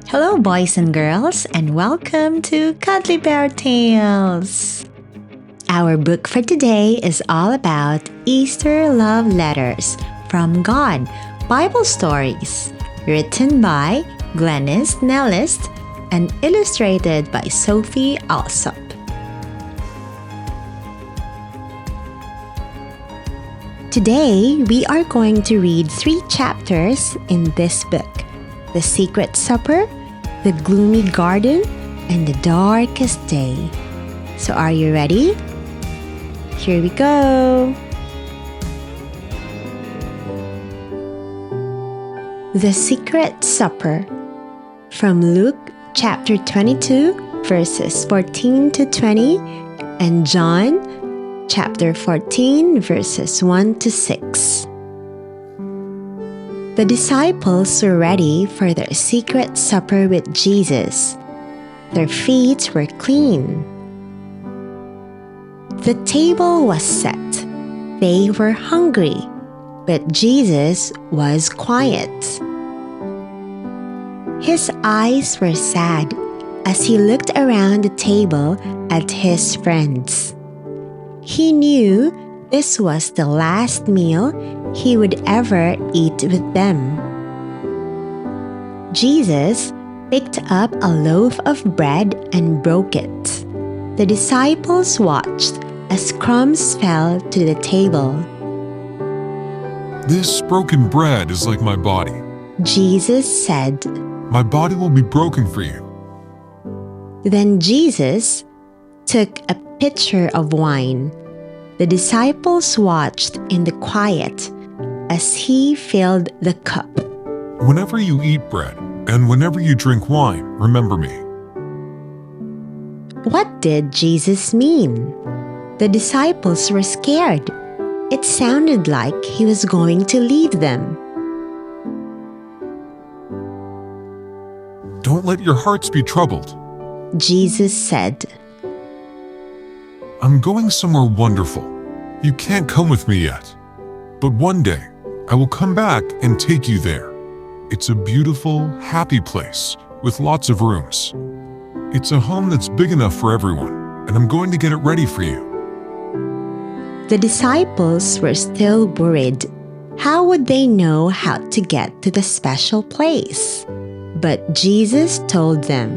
Hello, boys and girls, and welcome to Cuddly Bear Tales. Our book for today is all about Easter love letters from God, Bible stories, written by Glenys Nellist and illustrated by Sophie Allsopp. Today, we are going to read 3 chapters in this book: The Secret Supper, The Gloomy Garden, and The Darkest Day. So are you ready? Here we go! The Secret Supper, from Luke chapter 22 verses 14 to 20 and John chapter 14 verses 1 to 6. The disciples were ready for their secret supper with Jesus. Their feet were clean. The table was set. They were hungry, but Jesus was quiet. His eyes were sad as he looked around the table at his friends. He knew this was the last meal he would ever eat with them. Jesus picked up a loaf of bread and broke it. The disciples watched as crumbs fell to the table. "This broken bread is like my body," Jesus said. "My body will be broken for you." Then Jesus took a pitcher of wine. The disciples watched in the quiet as he filled the cup. "Whenever you eat bread and whenever you drink wine, remember me." What did Jesus mean? The disciples were scared. It sounded like he was going to leave them. "Don't let your hearts be troubled," Jesus said. "I'm going somewhere wonderful. You can't come with me yet. But one day, I will come back and take you there. It's a beautiful, happy place with lots of rooms. It's a home that's big enough for everyone, and I'm going to get it ready for you." The disciples were still worried. How would they know how to get to the special place? But Jesus told them.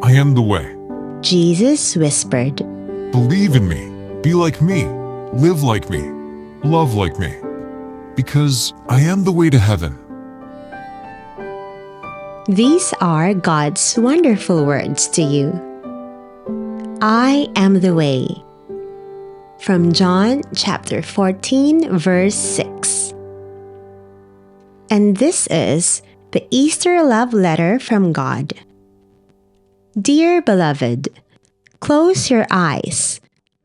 "I am the way. Jesus whispered. Believe in me. Be like me. Live like me. Love like me. Because I am the way to heaven." These are God's wonderful words to you. I am the way. From John chapter 14 verse 6. And this is the Easter love letter from God. Dear beloved, close your eyes.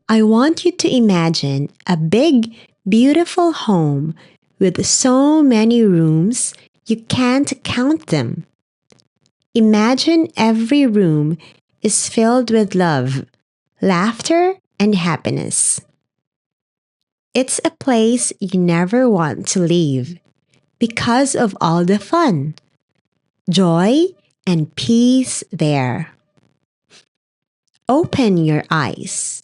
I want you to imagine a big, beautiful home with so many rooms you can't count them. Imagine every room is filled with love, laughter, and happiness. It's a place you never want to leave because of all the fun, joy, and peace there. Open your eyes.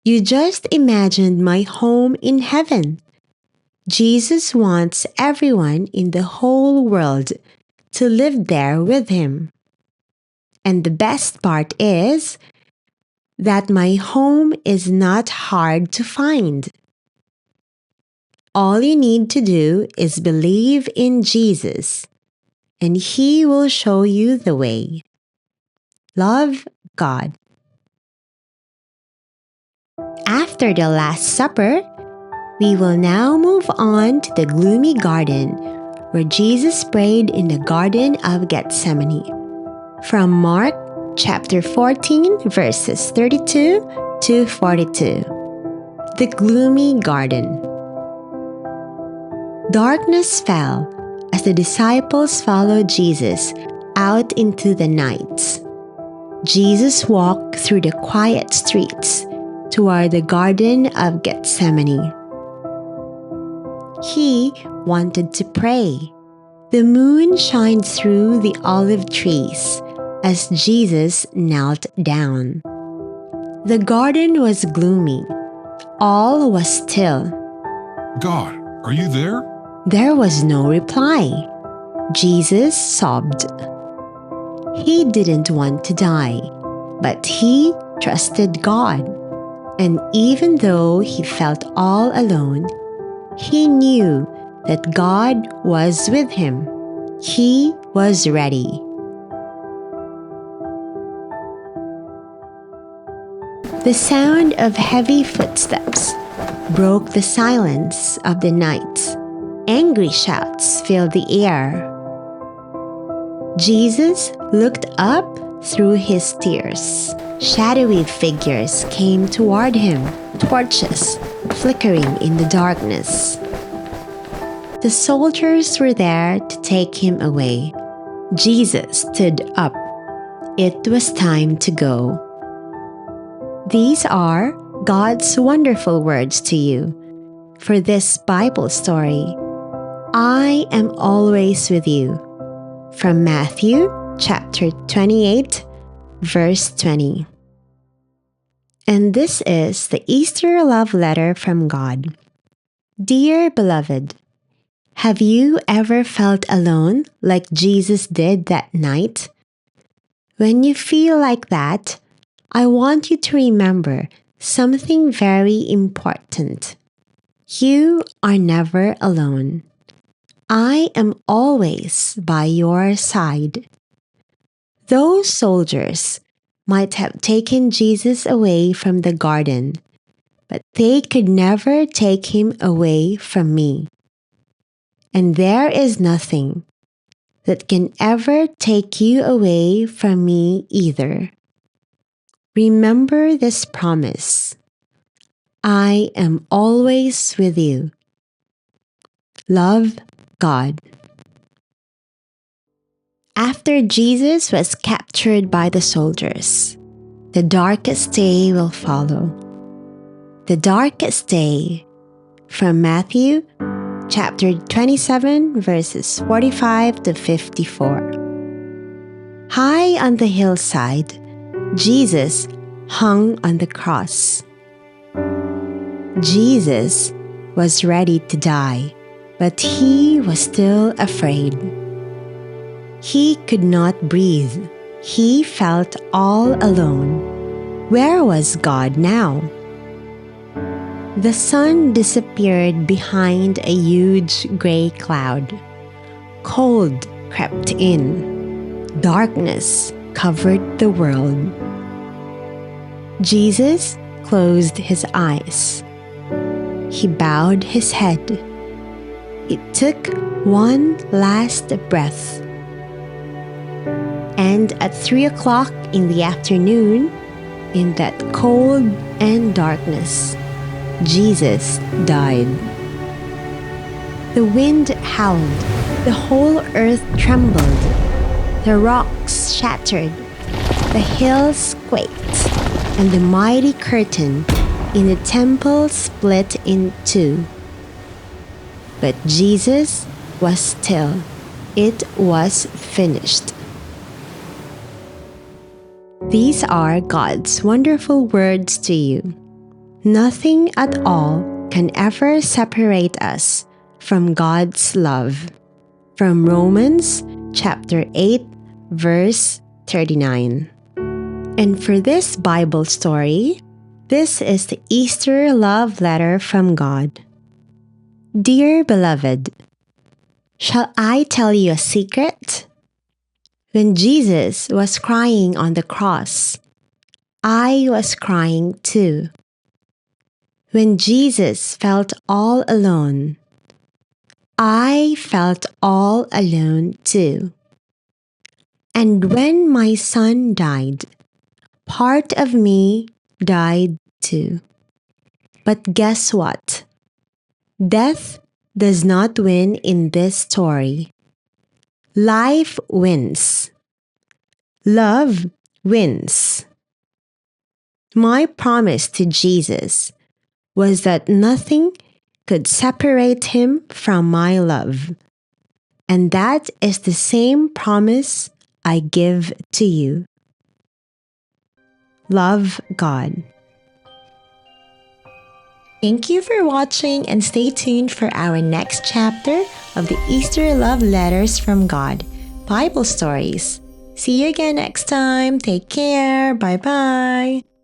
You just imagined my home in heaven. Jesus wants everyone in the whole world to live there with him. And the best part is that my home is not hard to find. All you need to do is believe in Jesus, and he will show you the way. Love, God. After the Last Supper, we will now move on to the gloomy garden where Jesus prayed in the Garden of Gethsemane. From Mark chapter 14 verses 32 to 42. The gloomy garden. Darkness fell as the disciples followed Jesus out into the night. Jesus walked through the quiet streets toward the Garden of Gethsemane. He wanted to pray, The moon shined through the olive trees as Jesus knelt down. The garden was gloomy. All was still. God, are you there? There was no reply. Jesus sobbed. He didn't want to die, but he trusted God. And even though he felt all alone, he knew that God was with him. He was ready. The sound of heavy footsteps broke the silence of the night. Angry shouts filled the air. Jesus looked up through his tears. Shadowy figures came toward him, torches flickering in the darkness. The soldiers were there to take him away. Jesus stood up. It was time to go. These are God's wonderful words to you. For this Bible story, I am always with you. From Matthew chapter 28, verse 20. And this is the Easter love letter from God. Dear beloved, have you ever felt alone like Jesus did that night? When you feel like that, I want you to remember something very important. You are never alone. I am always by your side. Those soldiers might have taken Jesus away from the garden, but they could never take him away from me. And there is nothing that can ever take you away from me either. Remember this promise. I am always with you. Love, God. After Jesus was captured by the soldiers, the darkest day will follow. The darkest day, from Matthew chapter 27, verses 45 to 54. High on the hillside, Jesus hung on the cross. Jesus was ready to die, but he was still afraid. He could not breathe. He felt all alone. Where was God now? The sun disappeared behind a huge gray cloud. Cold crept in. Darkness covered the world. Jesus closed his eyes. He bowed his head. It took one last breath. And at 3 o'clock in the afternoon, in that cold and darkness, Jesus died. The wind howled, the whole earth trembled, the rocks shattered, the hills quaked, and the mighty curtain in the temple split in two. But Jesus was still. It was finished. These are God's wonderful words to you. Nothing at all can ever separate us from God's love. From Romans chapter 8, verse 39. And for this Bible story, this is the Easter love letter from God. Dear beloved, shall I tell you a secret? When Jesus was crying on the cross, I was crying too. When Jesus felt all alone, I felt all alone too. And when my son died, part of me died too. But guess what? Death does not win in this story. Life wins. Love wins. My promise to Jesus was that nothing could separate him from my love. And that is the same promise I give to you. Love God. Thank you for watching and stay tuned for our next chapter of the Easter Love Letters from God Bible Stories. See you again next time. Take care. Bye-bye.